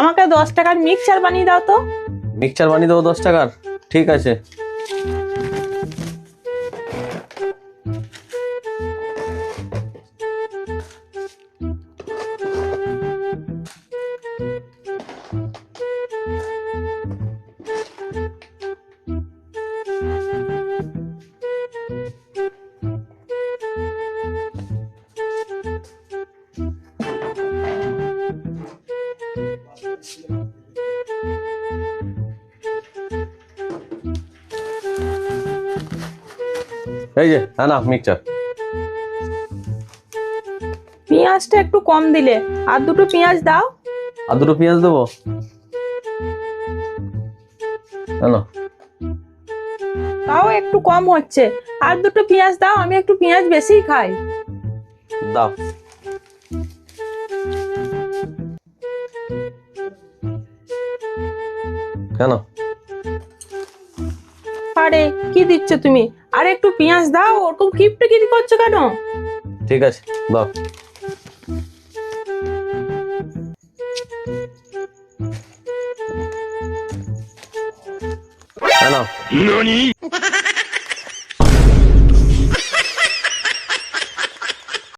আমাকে 10 টাকার মিক্সচার বানিয়ে দাও তো। মিক্সচার বানিয়ে দেবো 10 টাকার? ঠিক আছে। এই যে না মিক্সচার। পেঁয়াজটা একটু কম দিলে, আর দুটো পেঁয়াজ দাও। আর দুটো পেঁয়াজ দেবো? কেন? তাও একটু কম হচ্ছে, আর দুটো পেঁয়াজ দাও, আমি একটু পেঁয়াজ বেশি খাই। দাও। কেন? আরে কি দিচ্ছ তুমি? আর একটু পেঁয়াজ দাও, ওরকম কিপটেকিরি করছো কেন? ঠিক আছে, দাও। নাও।